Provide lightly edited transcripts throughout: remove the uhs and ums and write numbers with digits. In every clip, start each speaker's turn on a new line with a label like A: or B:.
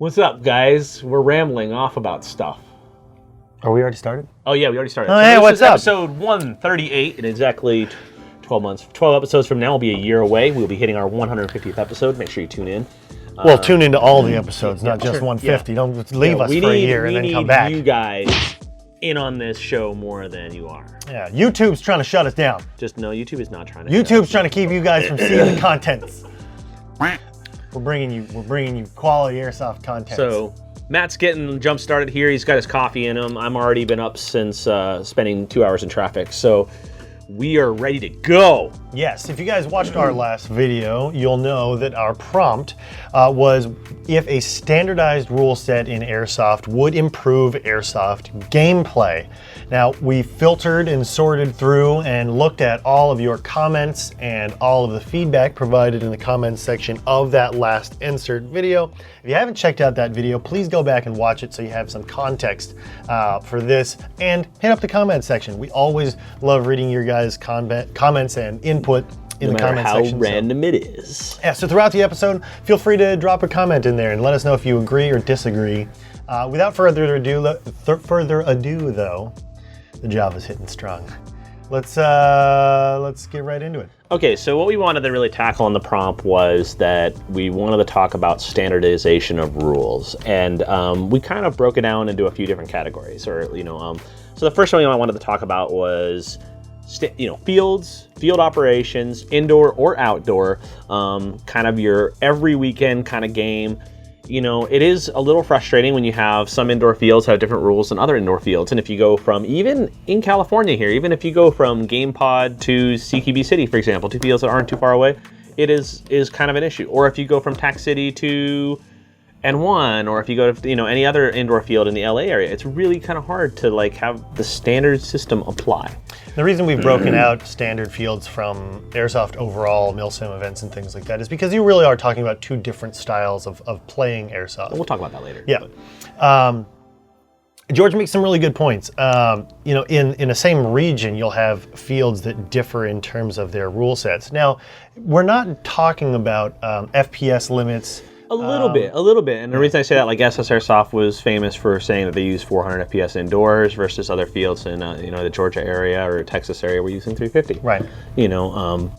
A: What's up, guys? We're rambling off about stuff.
B: Are we already started?
A: Oh, yeah, we already started.
B: Oh, hey, what's up?
A: Episode 138, and exactly 12 months. 12 episodes from now will be a year away. We'll be hitting our 150th episode. Make sure you tune in.
B: Well, tune into all the episodes, not just 150. Yeah. Don't just leave us for a year and then come back.
A: We need you guys in on this show more than you are.
B: Yeah, YouTube's trying to shut us down.
A: Just no, YouTube is not trying to.
B: YouTube's trying to keep you guys from seeing the contents. We're bringing you quality airsoft content.
A: So Matt's getting jump started here. He's got his coffee in him. I'm already been up since spending 2 hours in traffic. So we are ready to go.
B: Yes, if you guys watched our last video, you'll know that our prompt was if a standardized rule set in Airsoft would improve Airsoft gameplay. Now, we filtered and sorted through and looked at all of your comments and all of the feedback provided in the comments section of that last insert video. If you haven't checked out that video, please go back and watch it so you have some context for this, and hit up the comment section. We always love reading your guys' comments and input in the comment section.
A: No matter how random it is.
B: Yeah, so throughout the episode, feel free to drop a comment in there and let us know if you agree or disagree. Without further ado, though, the Java's hitting strong. Let's get right into it.
A: Okay, so what we wanted to really tackle in the prompt was that we wanted to talk about standardization of rules, and we kind of broke it down into a few different categories. So the first one I wanted to talk about was fields, field operations, indoor or outdoor, kind of your every weekend kind of game. It is a little frustrating when you have some indoor fields have different rules than other indoor fields. And if you go from, even in California here, even if you go from Game Pod to CQB City, for example, two fields that aren't too far away, it is kind of an issue. Or if you go from Tac City to N1, or if you go to any other indoor field in the LA area, it's really kind of hard to have the standard system apply.
B: The reason we've broken out standard fields from Airsoft overall, milsim events and things like that is because you really are talking about two different styles of playing Airsoft.
A: We'll talk about that later.
B: Yeah. George makes some really good points. In a same region, you'll have fields that differ in terms of their rule sets. Now, we're not talking about FPS limits.
A: A little bit. And the reason I say that, SS Airsoft was famous for saying that they use 400 FPS indoors versus other fields in the Georgia area or Texas area were using 350.
B: Right.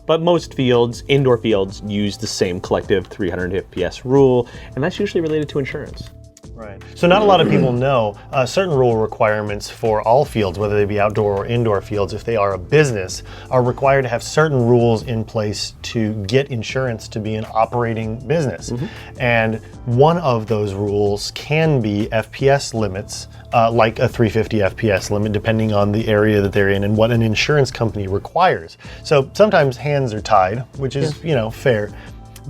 A: But most fields, indoor fields, use the same collective 300 FPS rule, and that's usually related to insurance.
B: Right. So not a lot of people know certain rule requirements for all fields, whether they be outdoor or indoor fields, if they are a business, are required to have certain rules in place to get insurance to be an operating business. Mm-hmm. And one of those rules can be FPS limits, like a 350 FPS limit, depending on the area that they're in and what an insurance company requires. So sometimes hands are tied, which is, fair.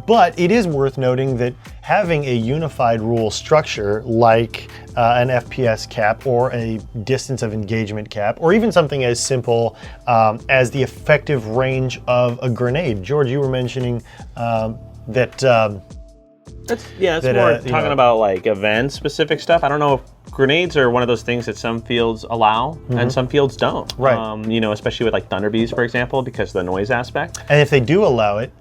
B: But it is worth noting that having a unified rule structure like an FPS cap or a distance of engagement cap, or even something as simple as the effective range of a grenade. George, you were mentioning that...
A: That's more talking about event specific stuff. I don't know if grenades are one of those things that some fields allow and some fields don't.
B: Right.
A: Especially with Thunderbees, for example, because of the noise aspect.
B: And if they do allow it,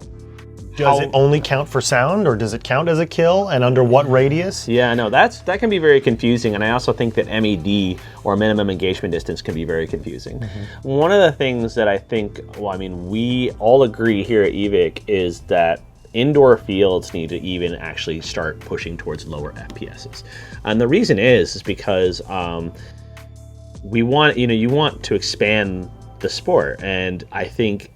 B: does it only count for sound, or does it count as a kill, and under what radius?
A: Yeah, no, that can be very confusing, and I also think that MED, or minimum engagement distance, can be very confusing. Mm-hmm. One of the things that I think, we all agree here at Evike is that indoor fields need to even actually start pushing towards lower FPSs. And the reason is because you want to expand the sport, and I think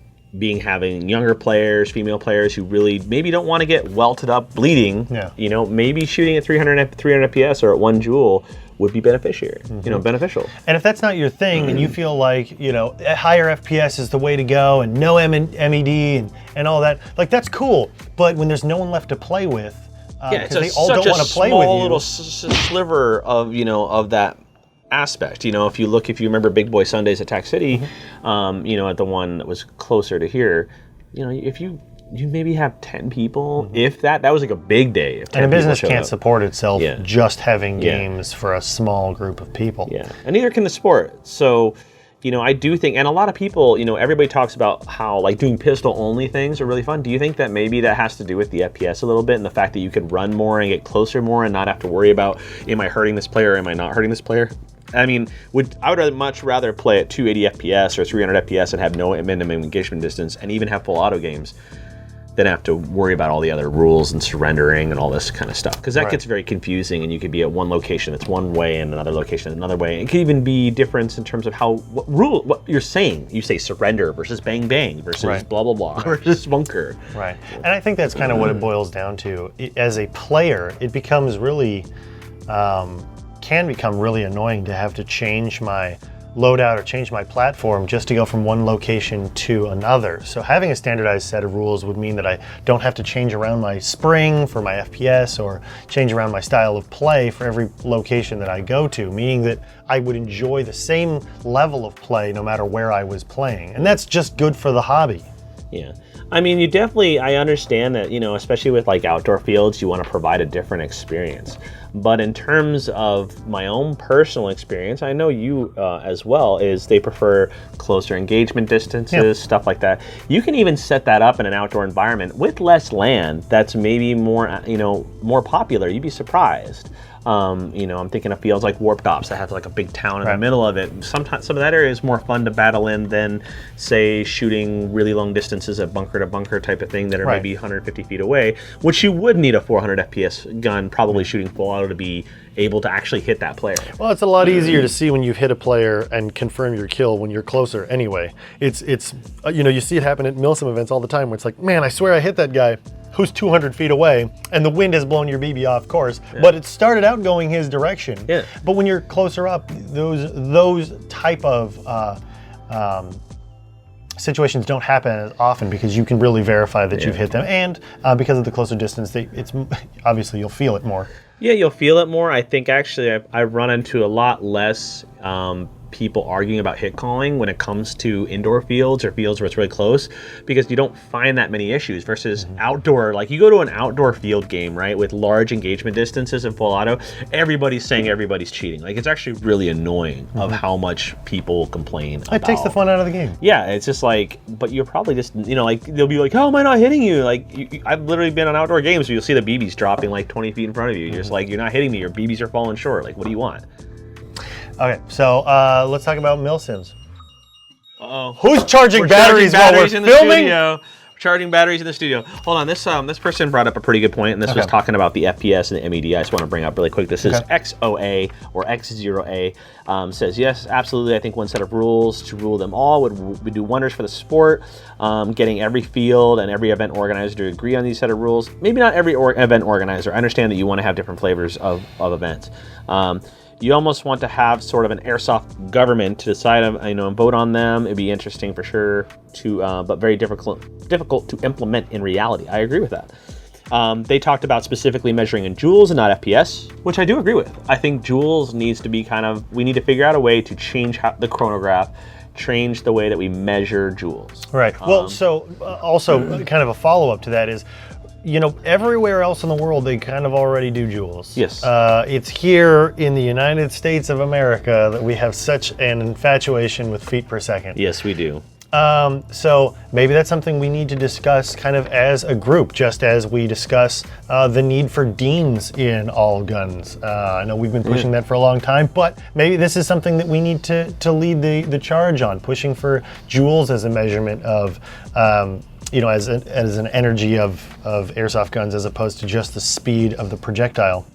A: having younger players, female players who really maybe don't want to get welted up bleeding, maybe shooting at 300 FPS or at 1 joule would be beneficial.
B: And if that's not your thing and you feel like, higher FPS is the way to go and no MED and all that, that's cool. But when there's no one left to play with, because they all don't want to play with you.
A: It's a small little sliver of that aspect. If you remember Big Boy Sundays at Tac City, at the one that was closer to here, if you maybe have 10 people, if that was a big day.
B: And a business can't support itself just having games for a small group of people.
A: Yeah, and neither can the sport. So, I do think, and a lot of people, everybody talks about how like doing pistol only things are really fun. Do you think that maybe that has to do with the FPS a little bit and the fact that you can run more and get closer more and not have to worry about, am I hurting this player or am I not hurting this player? I mean, I would much rather play at 280 FPS or 300 FPS and have no minimum engagement distance and even have full auto games than have to worry about all the other rules and surrendering and all this kind of stuff. Because that gets very confusing, and you could be at one location that's one way and another location another way. It could even be difference in terms of what you're saying. You say surrender versus bang bang versus blah blah blah versus bunker.
B: Right. And I think that's kind of what it boils down to. As a player, it becomes really, can become really annoying to have to change my loadout or change my platform just to go from one location to another. So having a standardized set of rules would mean that I don't have to change around my spring for my FPS or change around my style of play for every location that I go to, meaning that I would enjoy the same level of play no matter where I was playing. And that's just good for the hobby.
A: Yeah. I mean, I understand that, especially with like outdoor fields, you want to provide a different experience. But in terms of my own personal experience, I know you as well, is they prefer closer engagement distances, stuff like that. You can even set that up in an outdoor environment with less land that's maybe more, more popular. You'd be surprised. I'm thinking of fields like Warp Tops that have like a big town in the middle of it. Sometimes some of that area is more fun to battle in than, say, shooting really long distances at bunker to bunker type of thing that are maybe 150 feet away, which you would need a 400 FPS gun, probably shooting full auto, to be able to actually hit that player.
B: Well, it's a lot easier to see when you've hit a player and confirm your kill when you're closer anyway. It's you see it happen at Milsim events all the time where it's like, man, I swear I hit that guy who's 200 feet away, and the wind has blown your BB off course, but it started out going his direction. Yeah. But when you're closer up, those type of situations don't happen as often because you can really verify that you've hit them, and because of the closer distance, it's obviously you'll feel it more.
A: Yeah, you'll feel it more. I think actually I've run into a lot less people arguing about hit calling when it comes to indoor fields or fields where it's really close, because you don't find that many issues versus outdoor. Like you go to an outdoor field game, right, with large engagement distances and full auto, everybody's saying everybody's cheating. Like it's actually really annoying of how much people complain about.
B: It takes the fun out of the game.
A: Yeah, it's just like, but you're probably just, like they'll be like, how am I not hitting you? Like I've literally been on outdoor games where you'll see the BBs dropping like 20 feet in front of you. You're just like, you're not hitting me, your BBs are falling short. Like, what do you want?
B: Okay, so let's talk about milsims.
A: Uh-oh.
B: Who's charging batteries while we're filming?
A: We're charging batteries in the studio. Hold on, this person brought up a pretty good point, and this was talking about the FPS and the MED. I just want to bring up really quick. This is XOA or X0A. Says, yes, absolutely. I think one set of rules to rule them all would do wonders for the sport. Getting every field and every event organizer to agree on these set of rules. Maybe not every event organizer. I understand that you want to have different flavors of events. You almost want to have sort of an airsoft government to decide, and vote on them. It'd be interesting for sure, but very difficult to implement in reality. I agree with that. They talked about specifically measuring in joules and not FPS, which I do agree with. I think joules needs to be we need to figure out a way to change the chronograph, change the way that we measure joules.
B: Right. Well, so also kind of a follow-up to that is, everywhere else in the world, they kind of already do joules.
A: Yes.
B: It's here in the United States of America that we have such an infatuation with feet per second.
A: Yes, we do.
B: So maybe that's something we need to discuss kind of as a group, just as we discuss the need for deans in all guns. I know we've been pushing that for a long time, but maybe this is something that we need to lead the charge on, pushing for joules as a measurement of as an energy of airsoft guns as opposed to just the speed of the projectile.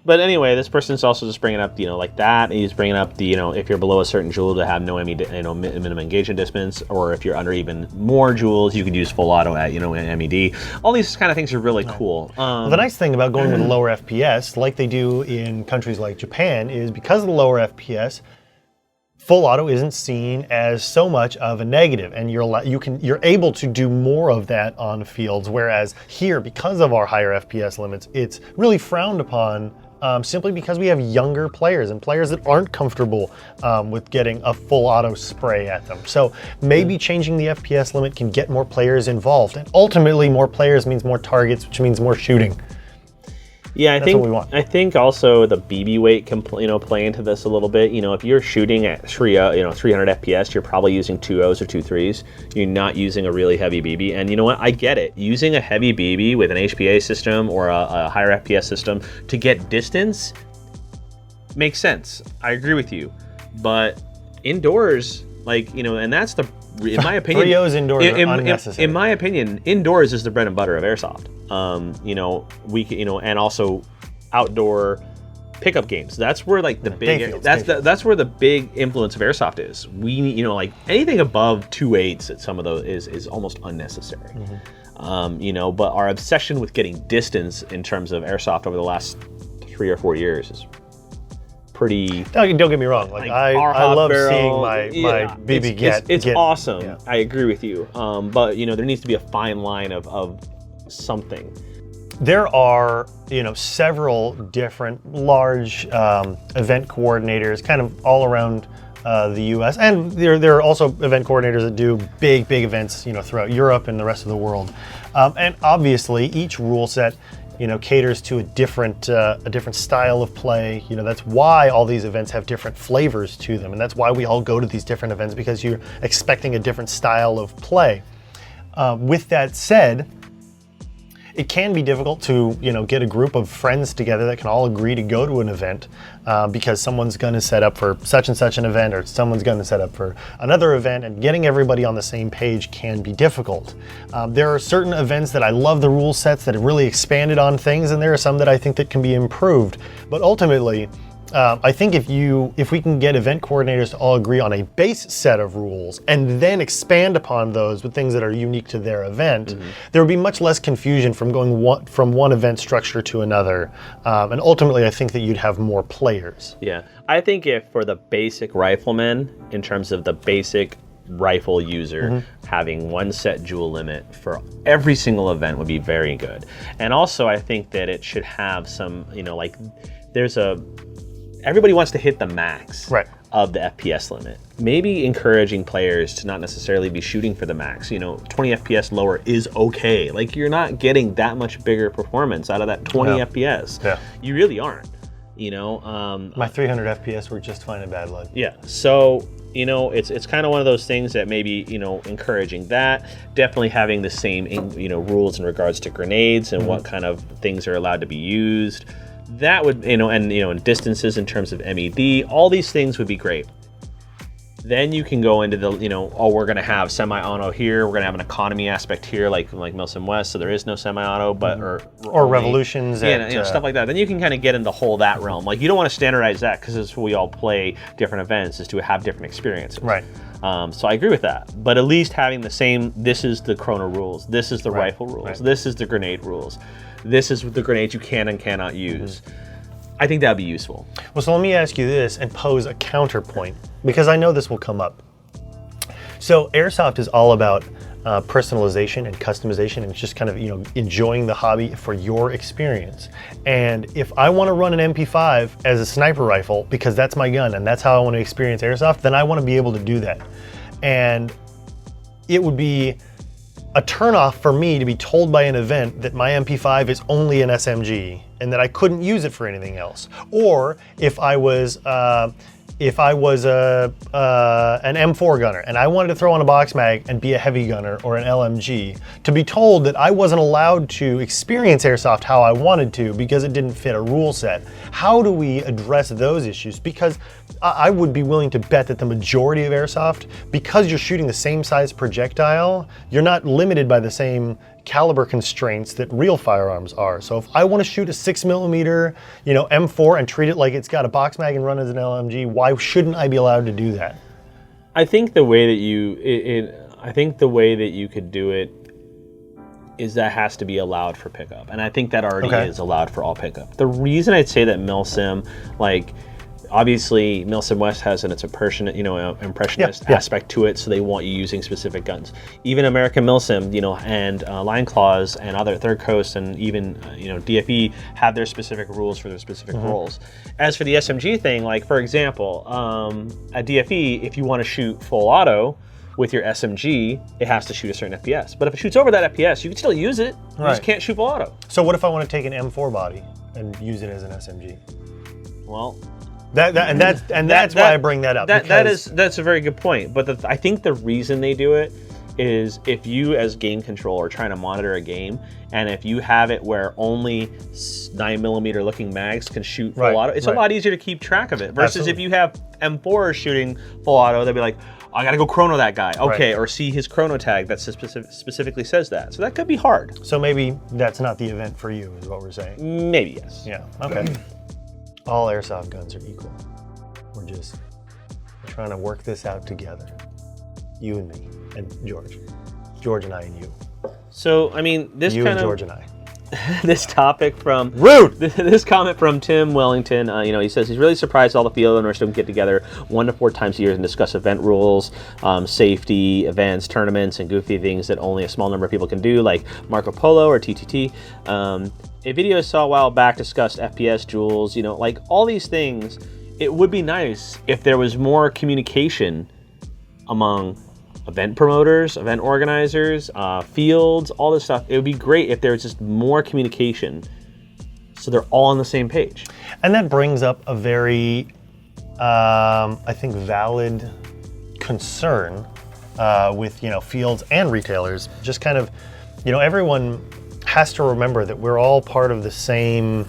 A: But anyway, this person's also just bringing up, like that. He's bringing up the, if you're below a certain joule to have no minimum engagement distance, or if you're under even more joules, you could use full auto at, MED. All these kind of things are really cool.
B: Well, the nice thing about going with a lower FPS, like they do in countries like Japan, is because of the lower FPS, full auto isn't seen as so much of a negative, and you're able to do more of that on fields. Whereas here, because of our higher FPS limits, it's really frowned upon. Simply because we have younger players and players that aren't comfortable with getting a full auto spray at them. So maybe changing the FPS limit can get more players involved, and ultimately more players means more targets, which means more shooting.
A: Yeah,
B: That's what we want.
A: I think also the BB weight can play into this a little bit. If you're shooting at 300 FPS, you're probably using 2 O's or 2 3s. You're not using a really heavy BB. And you know what? I get it. Using a heavy BB with an HPA system or a higher FPS system to get distance makes sense. I agree with you. But indoors, and that's in my opinion,
B: 3 O's indoors are unnecessary.
A: In my opinion, indoors is the bread and butter of airsoft. And also outdoor pickup games. That's where that's where the big influence of airsoft is. We anything above 2.8s at some of those is almost unnecessary. But our obsession with getting distance in terms of airsoft over the last 3 or 4 years is pretty.
B: Don't get me wrong. I love seeing my BB
A: It's awesome.
B: Yeah.
A: I agree with you. But there needs to be a fine line of something.
B: There are several different large event coordinators, kind of all around the U.S. and there are also event coordinators that do big events throughout Europe and the rest of the world. And obviously, each rule set caters to a different style of play. That's why all these events have different flavors to them, and that's why we all go to these different events, because you're expecting a different style of play. With that said, it can be difficult to get a group of friends together that can all agree to go to an event because someone's going to set up for such and such an event, or someone's going to set up for another event, and getting everybody on the same page can be difficult. There are certain events that I love the rule sets that have really expanded on things, and there are some that I think that can be improved. But ultimately, I think if we can get event coordinators to all agree on a base set of rules and then expand upon those with things that are unique to their event, there would be much less confusion from going from one event structure to another. And ultimately, I think that you'd have more players.
A: Yeah, I think if for the basic rifleman, in terms of the basic rifle user, having one set joule limit for every single event would be very good. And also, I think that it should have some, everybody wants to hit the max of the FPS limit. Maybe encouraging players to not necessarily be shooting for the max. 20 FPS lower is okay. You're not getting that much bigger performance out of that 20 FPS.
B: Yeah.
A: You really aren't.
B: My 300 FPS were just fine in Bad Blood.
A: Yeah. So it's kind of one of those things that maybe encouraging that. Definitely having the same rules in regards to grenades and what kind of things are allowed to be used. That would, and distances in terms of MED, all these things would be great. Then you can go into the, we're going to have semi-auto here, we're going to have an economy aspect here, like Milsim West, so there is no semi-auto, but
B: or revolutions,
A: stuff like that. Then you can kind of get into that realm. You don't want to standardize that, because as we all play different events, is to have different experiences.
B: Right.
A: So I agree with that. But at least having the same, this is the chrono rules, this is the rifle rules, this is the grenade rules. This is the grenades you can and cannot use. I think that would be useful.
B: Well, so let me ask you this and pose a counterpoint, because I know this will come up. So airsoft is all about personalization and customization, and just kind of enjoying the hobby for your experience. And if I want to run an MP5 as a sniper rifle because that's my gun and that's how I want to experience airsoft, then I want to be able to do that. And it would be a turnoff for me to be told by an event that my MP5 is only an SMG and that I couldn't use it for anything else. Or if I was an M4 gunner and I wanted to throw on a box mag and be a heavy gunner or an LMG, to be told that I wasn't allowed to experience airsoft how I wanted to because it didn't fit a rule set. How do we address those issues? Because I would be willing to bet that the majority of airsoft, because you're shooting the same size projectile, you're not limited by the same caliber constraints that real firearms are. So if I want to shoot a 6mm, M4 and treat it like it's got a box mag and run as an LMG, why shouldn't I be allowed to do that?
A: I think the way that you could do it is that has to be allowed for pickup, and I think that already is allowed for all pickup. The reason I'd say that Milsim, obviously, Milsim West has its impressionist aspect to it, so they want you using specific guns. Even American Milsim, and Line Claws and other Third Coast and even DFE have their specific rules for their specific roles. As for the SMG thing, for example, at DFE, if you want to shoot full auto with your SMG, it has to shoot a certain FPS. But if it shoots over that FPS, you can still use it. You just can't shoot full auto.
B: So what if I want to take an M4 body and use it as an SMG.
A: Well,
B: that's why I bring that up.
A: That's a very good point. But I think the reason they do it is if you, as game control, are trying to monitor a game, and if you have it where only 9mm looking mags can shoot full auto, it's a lot easier to keep track of it. Versus if you have M4s shooting full auto, they'll be like, I gotta go chrono that guy. Okay, or see his chrono tag that specifically says that. So that could be hard.
B: So maybe that's not the event for you, is what we're saying.
A: Maybe, yes.
B: Yeah, okay. All airsoft guns are equal. We're just trying to work this out together. You and me, and George. George and I and you.
A: So, I mean, this
B: you
A: kind
B: and
A: of...
B: George and I.
A: This topic from...
B: Rude!
A: This comment from Tim Wellington, he says he's really surprised all the field owners don't get together 1 to 4 times a year and discuss event rules, safety, events, tournaments, and goofy things that only a small number of people can do, like Marco Polo or TTT. A video I saw a while back discussed FPS, joules, like all these things. It would be nice if there was more communication among event promoters, event organizers, fields, all this stuff. It would be great if there was just more communication so they're all on the same page.
B: And that brings up a very, I think, valid concern with, fields and retailers. Just kind of, everyone has to remember that we're all part of the same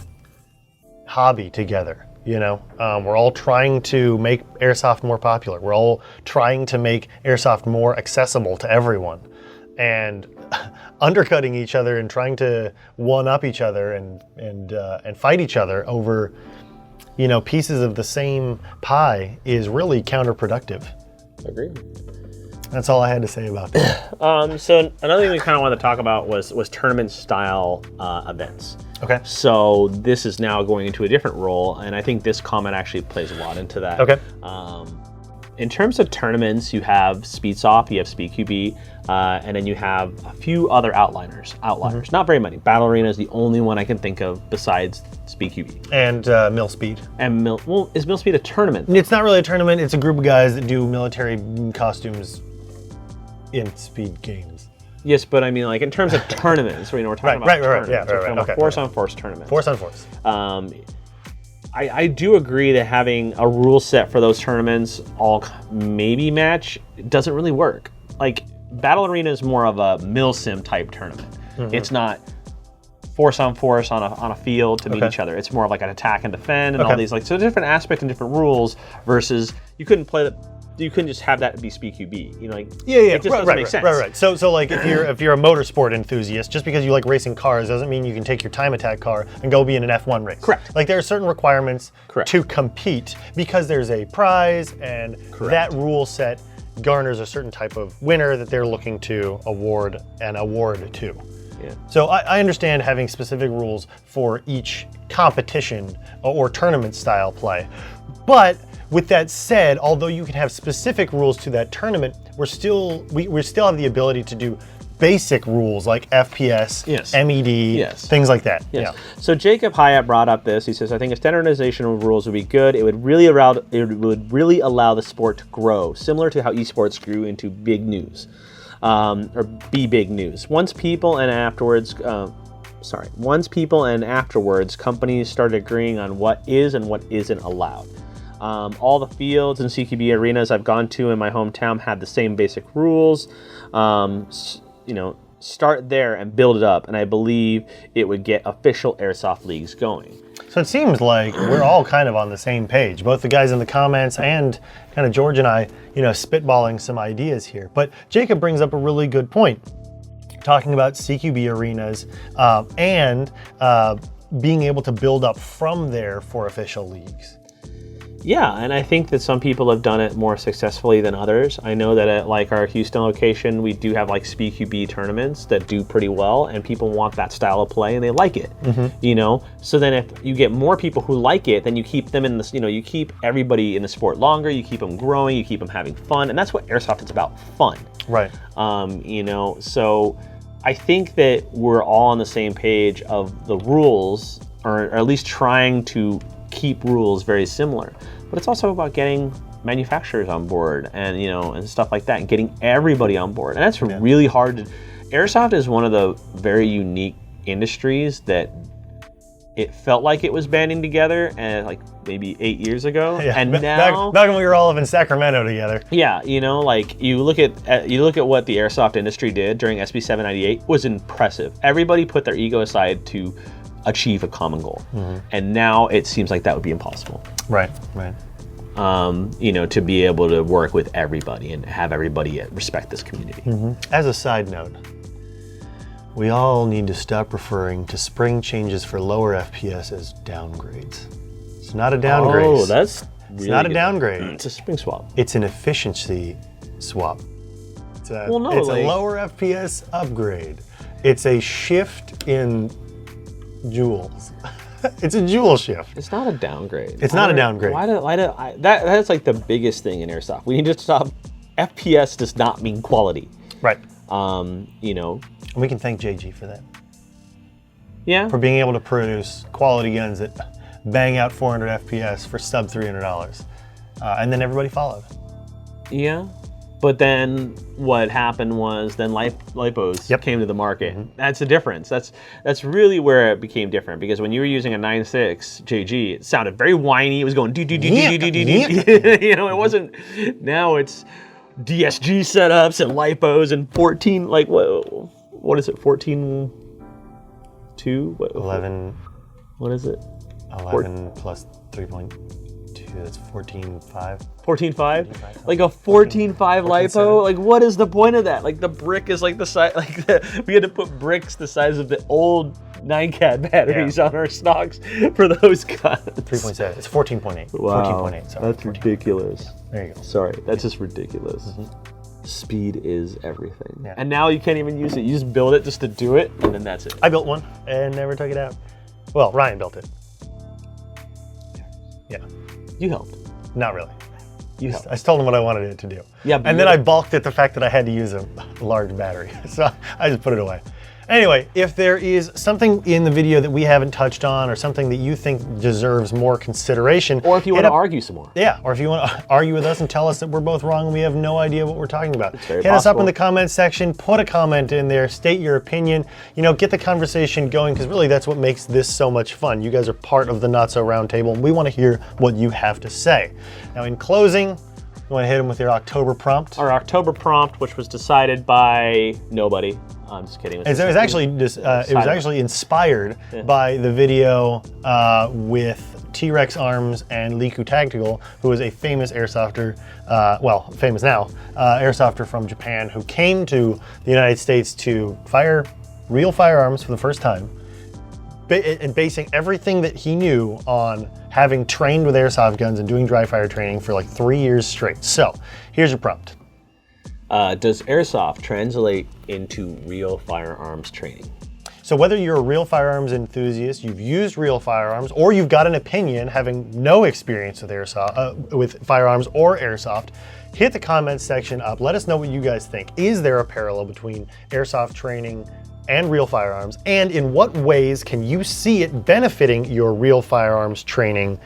B: hobby together. We're all trying to make Airsoft more popular. We're all trying to make Airsoft more accessible to everyone. And undercutting each other and trying to one-up each other and fight each other over, pieces of the same pie is really counterproductive.
A: Agreed.
B: That's all I had to say about that.
A: So another thing we kind of wanted to talk about was tournament-style events.
B: Okay.
A: So this is now going into a different role, and I think this comment actually plays a lot into that.
B: Okay.
A: In terms of tournaments, you have SpeedSoft, you have SpeedQB, and then you have a few other outliners. Mm-hmm. Not very many. Battle Arena is the only one I can think of besides SpeedQB.
B: And Millspeed.
A: And is Millspeed a tournament?
B: It's not really a tournament. It's a group of guys that do military costumes in speed games.
A: Yes, but I mean, like in terms of tournaments, we're talking about tournaments.
B: Yeah,
A: we're talking about force-on-force tournaments.
B: Force-on-force.
A: I do agree that having a rule set for those tournaments all maybe match doesn't really work. Like Battle Arena is more of a milsim type tournament. Mm-hmm. It's not force-on-force on a field to meet each other. It's more of like an attack and defend and all these so different aspects and different rules versus you couldn't just have that be SpeedQB. It just doesn't make sense.
B: Right. So like if you're a motorsport enthusiast, just because you like racing cars doesn't mean you can take your time attack car and go be in an F1 race.
A: Correct.
B: Like there are certain requirements to compete because there's a prize and that rule set garners a certain type of winner that they're looking to award to.
A: Yeah.
B: So I understand having specific rules for each competition or tournament style play, but with that said, although you can have specific rules to that tournament, we still have the ability to do basic rules like FPS, MED, things like that.
A: Yes. Yeah. So Jacob Hyatt brought up this. He says, "I think a standardization of rules would be good. It would really allow the sport to grow, similar to how esports grew into big news, or be big news. Once people and afterwards, companies started agreeing on what is and what isn't allowed." All the fields and CQB arenas I've gone to in my hometown had the same basic rules. Start there and build it up, and I believe it would get official airsoft leagues going.
B: So it seems like we're all kind of on the same page, both the guys in the comments and kind of George and I, spitballing some ideas here. But Jacob brings up a really good point, talking about CQB arenas and being able to build up from there for official leagues.
A: Yeah, and I think that some people have done it more successfully than others. I know that at like our Houston location, we do have like SpeedQB tournaments that do pretty well, and people want that style of play and they like it. Mm-hmm. So then if you get more people who like it, then you keep them in this. You keep everybody in the sport longer. You keep them growing. You keep them having fun, and that's what Airsoft is about: fun.
B: Right.
A: So I think that we're all on the same page of the rules, or at least trying to keep rules very similar. But it's also about getting manufacturers on board and and stuff like that, and getting everybody on board. And that's really hard to. Airsoft is one of the very unique industries that it felt like it was banding together, and like maybe 8 years ago,
B: Yeah,
A: and
B: back
A: now,
B: when we were all up in Sacramento together.
A: yeah, you know, like you look at what the airsoft industry did during SB 798 was impressive. Everybody put their ego aside to achieve a common goal, and now it seems like that would be impossible.
B: Right.
A: You know, to be able to work with everybody and have everybody respect this community.
B: As a side note, we all need to stop referring to spring changes for lower FPS as downgrades. It's not a downgrade.
A: Oh, that's
B: it's
A: really
B: not a
A: good.
B: downgrade.
A: It's a spring swap.
B: It's an efficiency swap. It's a,
A: Well, no,
B: it's
A: like-
B: a lower FPS upgrade. It's a shift in joules. It's a joule shift.
A: It's not a downgrade.
B: It's not a downgrade.
A: That's like the biggest thing in airsoft. We need to stop. FPS does not mean quality.
B: Right.
A: You know.
B: And we can thank JG for that.
A: Yeah.
B: For being able to produce quality guns that bang out 400 FPS for sub $300. And then everybody followed.
A: Yeah. But then what happened was then lipos came to the market. That's the difference. That's really where it became different, because when you were using a 9.6 JG, it sounded very whiny. It was going do. You know, it wasn't. Now it's DSG setups and lipos and 14. Like what is it? 14.2?
B: 11.
A: What is it?
B: 11 plus 3.2, that's 14.5.
A: 14.5? Like a 14.5 lipo? Like, what is the point of that? Like, the brick is like the size, we had to put bricks the size of the old 9CAD batteries on our stocks for those guns.
B: 3.7, it's 14.8.
A: Wow,
B: 14.8, sorry.
A: that's ridiculous.
B: There you go.
A: Sorry, that's just ridiculous. Speed is everything.
B: Yeah.
A: And now you can't even use it. You just build it just to do it, and then that's it.
B: I built one and never took it out. Well, Ryan built it. Yeah.
A: You helped.
B: Not really.
A: You helped.
B: I just told him what I wanted it to do.
A: Yeah, but
B: and then I balked at the fact that I had to use a large battery. So I just put it away. Anyway, if there is something in the video that we haven't touched on, or something that you think deserves more consideration,
A: Or if you want to argue some more.
B: yeah, or if you want to argue with us and tell us that we're both wrong and we have no idea what we're talking about,
A: very
B: hit us up in
A: possible.
B: the comments section, put a comment in there, state your opinion, you know, get the conversation going, because really that's what makes this so much fun. You guys are part of the Not So Round Table, and we want to hear what you have to say. Now, in closing, you want to hit them with your October prompt?
A: Our October prompt, which was decided by nobody. I'm just kidding.
B: It was actually inspired by the video with T-Rex Arms and Liku Tactical, who is a famous airsofter, well, famous now, airsofter from Japan, who came to the United States to fire real firearms for the first time, and basing everything that he knew on having trained with airsoft guns and doing dry fire training for like 3 years straight. So here's your prompt.
A: Does airsoft translate into real firearms training?
B: So whether you're a real firearms enthusiast, you've used real firearms, or you've got an opinion having no experience with airsoft, with firearms or airsoft, hit the comments section up. Let us know what you guys think. Is there a parallel between airsoft training and real firearms? And in what ways can you see it benefiting your real firearms training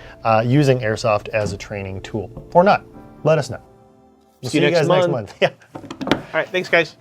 B: using airsoft as a training tool? Or not? Let us know. We'll
A: See you next
B: guys next
A: month.
B: month. Yeah.
A: All right, thanks, guys.